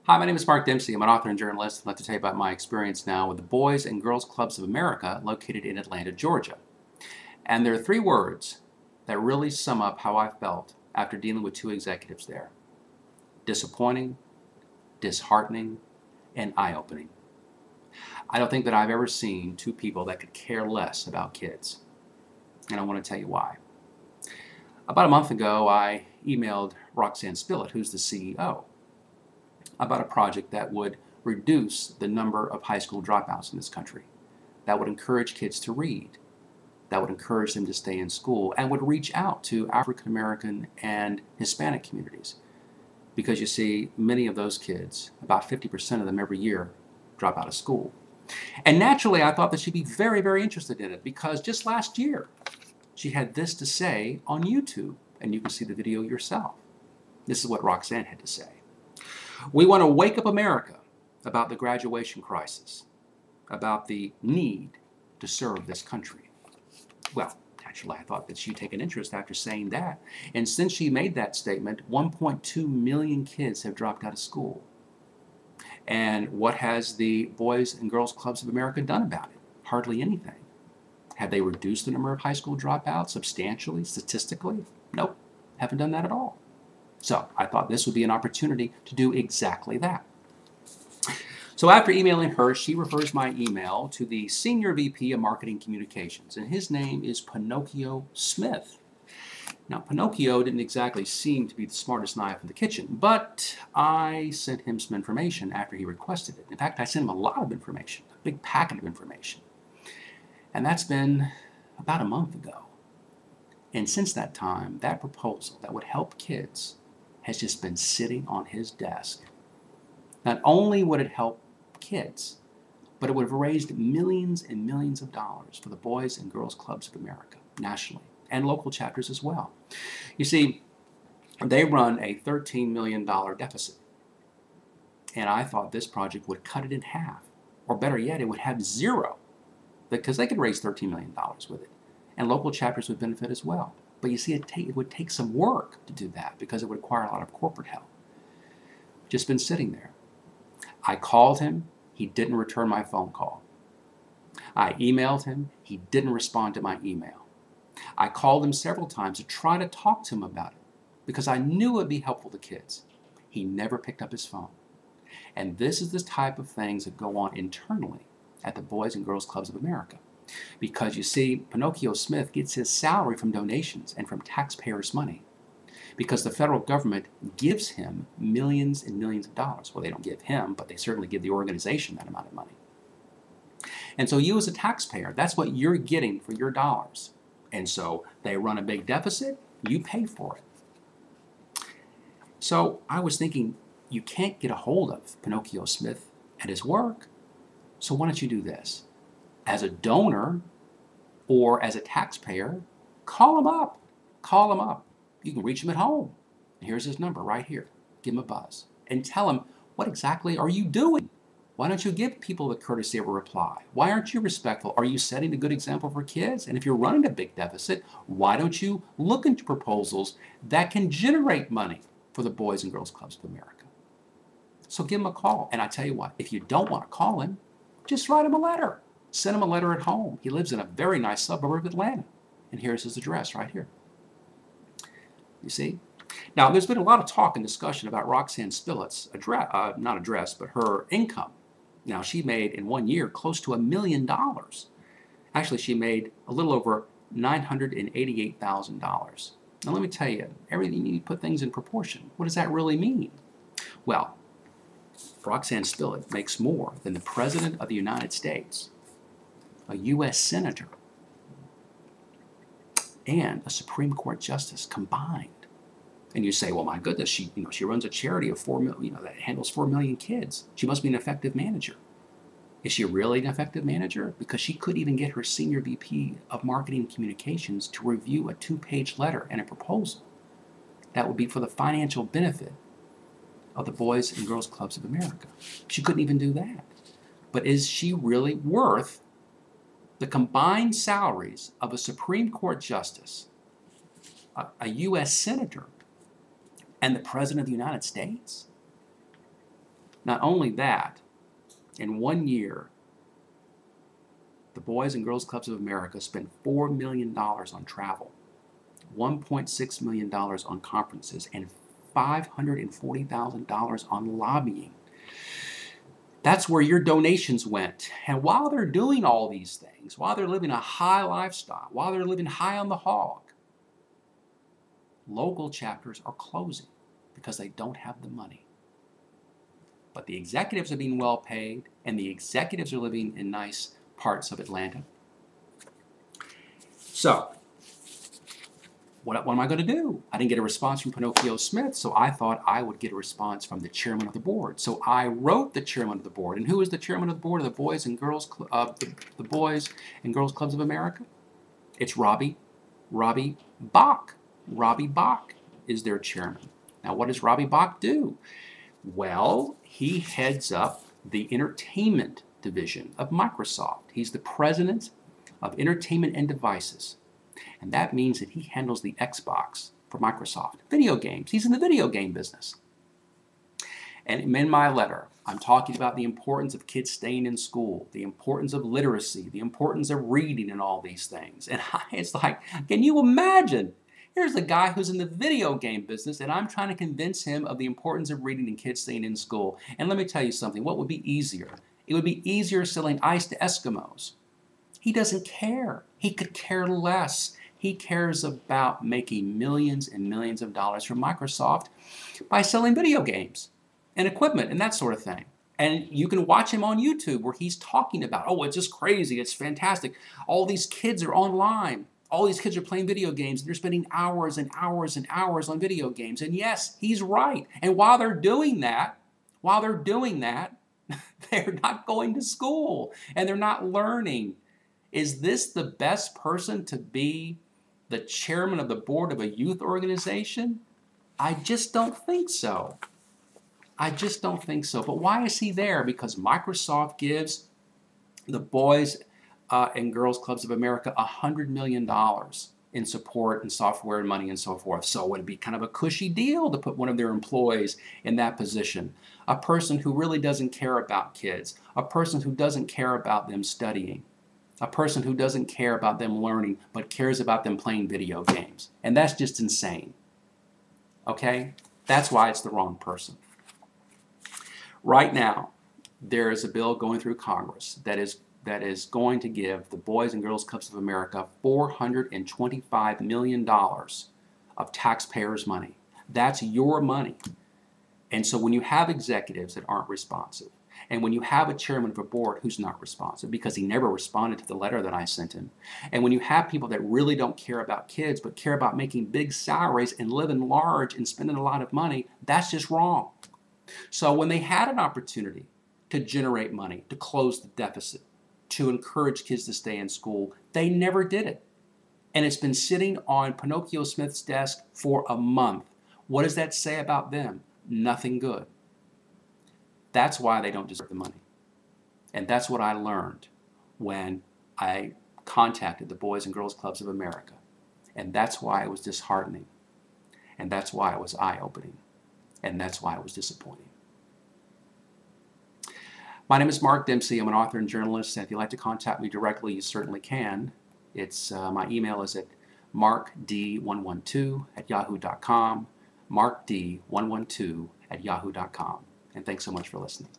Hi, my name is Mark Dempsey. I'm an author and journalist. I'd like to tell you about my experience now with the Boys and Girls Clubs of America located in Atlanta, Georgia. And there are three words that really sum up how I felt after dealing with two executives there. Disappointing, disheartening, and eye-opening. I don't think that I've ever seen two people that could care less about kids. And I want to tell you why. About a month ago, I emailed Roxanne Spillett, who's the CEO, about a project that would reduce the number of high school dropouts in this country, that would encourage kids to read, that would encourage them to stay in school, and would reach out to African American and Hispanic communities. Because you see, many of those kids, about 50% of them every year, drop out of school. And naturally, I thought that she'd be very, very interested in it, because just last year, she had this to say on YouTube, and you can see the video yourself. This is what Roxanne had to say. We want to wake up America about the graduation crisis, about the need to serve this country. Well, naturally, I thought that she'd take an interest after saying that. And since she made that statement, 1.2 million kids have dropped out of school. And what has the Boys and Girls Clubs of America done about it? Hardly anything. Have they reduced the number of high school dropouts substantially, statistically? Nope, haven't done that at all. So I thought this would be an opportunity to do exactly that. So after emailing her, she refers my email to the Senior VP of Marketing Communications, and his name is Pinocchio Smith. Now, Pinocchio didn't exactly seem to be the smartest knife in the kitchen, but I sent him some information after he requested it. In fact, I sent him a lot of information, a big packet of information. And that's been about a month ago. And since that time, that proposal that would help kids has just been sitting on his desk. Not only would it help kids, but it would have raised millions and millions of dollars for the Boys and Girls Clubs of America, nationally, and local chapters as well. You see, they run a $13 million deficit. And I thought this project would cut it in half. Or better yet, it would have zero, because they could raise $13 million with it. And local chapters would benefit as well. But you see, it would take some work to do that, because it would require a lot of corporate help. Just been sitting there. I called him. He didn't return my phone call. I emailed him. He didn't respond to my email. I called him several times to try to talk to him about it, because I knew it would be helpful to kids. He never picked up his phone. And this is the type of things that go on internally at the Boys and Girls Clubs of America. Because you see, Pinocchio Smith gets his salary from donations and from taxpayers' money. Because the federal government gives him millions and millions of dollars. Well, they don't give him, but they certainly give the organization that amount of money. And so you as a taxpayer, that's what you're getting for your dollars. And so they run a big deficit, you pay for it. So I was thinking, you can't get a hold of Pinocchio Smith at his work. So why don't you do this? As a donor or as a taxpayer, call him up. Call him up. You can reach him at home. And here's his number right here. Give him a buzz and tell him, what exactly are you doing? Why don't you give people the courtesy of a reply? Why aren't you respectful? Are you setting a good example for kids? And if you're running a big deficit, why don't you look into proposals that can generate money for the Boys and Girls Clubs of America? So give him a call. And I tell you what, if you don't want to call him, just write him a letter. Send him a letter at home. He lives in a very nice suburb of Atlanta. And here's his address right here. You see? Now, there's been a lot of talk and discussion about Roxanne Spillett's but her income. Now, she made in 1 year close to $1 million. Actually, she made a little over $988,000. Now, let me tell you, everything, you need to put things in proportion. What does that really mean? Well, Roxanne Spillett makes more than the President of the United States, a U.S. Senator, and a Supreme Court Justice combined. And you say, well, my goodness, she runs a charity of 4 million, that handles 4 million kids. She must be an effective manager. Is she really an effective manager? Because she could even get her Senior VP of Marketing and Communications to review a 2-page letter and a proposal that would be for the financial benefit of the Boys and Girls Clubs of America. She couldn't even do that. But is she really worth the combined salaries of a Supreme Court Justice, a U.S. Senator, and the President of the United States? Not only that, in 1 year, the Boys and Girls Clubs of America spent $4 million on travel, $1.6 million on conferences, and $540,000 on lobbying. That's where your donations went. And while they're doing all these things, while they're living a high lifestyle, while they're living high on the hog, local chapters are closing because they don't have the money. But the executives are being well paid, and the executives are living in nice parts of Atlanta. So, what am I going to do? I didn't get a response from Pinocchio Smith, so I thought I would get a response from the chairman of the board. So I wrote the chairman of the board. And who is the chairman of the board of the Boys and Girls the Boys and Girls Clubs of America? It's Robbie Bach. Robbie Bach is their chairman. Now, what does Robbie Bach do? Well, he heads up the entertainment division of Microsoft. He's the president of entertainment and devices. And that means that he handles the Xbox for Microsoft. Video games. He's in the video game business. And in my letter, I'm talking about the importance of kids staying in school, the importance of literacy, the importance of reading and all these things. And it's like, can you imagine? Here's a guy who's in the video game business, and I'm trying to convince him of the importance of reading and kids staying in school. And let me tell you something. What would be easier? It would be easier selling ice to Eskimos. He doesn't care. He could care less. He cares about making millions and millions of dollars from Microsoft by selling video games and equipment and that sort of thing. And you can watch him on YouTube where he's talking about, oh, it's just crazy. It's fantastic. All these kids are online. All these kids are playing video games. And they're spending hours and hours and hours on video games. And yes, he's right. And while they're doing that, they're not going to school and they're not learning. Is this the best person to be the chairman of the board of a youth organization? I just don't think so. I just don't think so. But why is he there? Because Microsoft gives the Boys and Girls Clubs of America $100 million in support and software and money and so forth. So it would be kind of a cushy deal to put one of their employees in that position. A person who really doesn't care about kids. A person who doesn't care about them studying. A person who doesn't care about them learning, but cares about them playing video games. And that's just insane. Okay? That's why it's the wrong person. Right now, there is a bill going through Congress that is going to give the Boys and Girls Clubs of America $425 million of taxpayers' money. That's your money. And so when you have executives that aren't responsive, and when you have a chairman of a board who's not responsive because he never responded to the letter that I sent him, and when you have people that really don't care about kids but care about making big salaries and living large and spending a lot of money, that's just wrong. So when they had an opportunity to generate money, to close the deficit, to encourage kids to stay in school, they never did it. And it's been sitting on Pinocchio Smith's desk for a month. What does that say about them? Nothing good. That's why they don't deserve the money. And that's what I learned when I contacted the Boys and Girls Clubs of America. And that's why it was disheartening. And that's why it was eye-opening. And that's why it was disappointing. My name is Mark Dempsey. I'm an author and journalist. And if you'd like to contact me directly, you certainly can. My email is at markd112@yahoo.com. markd112@yahoo.com. And thanks so much for listening.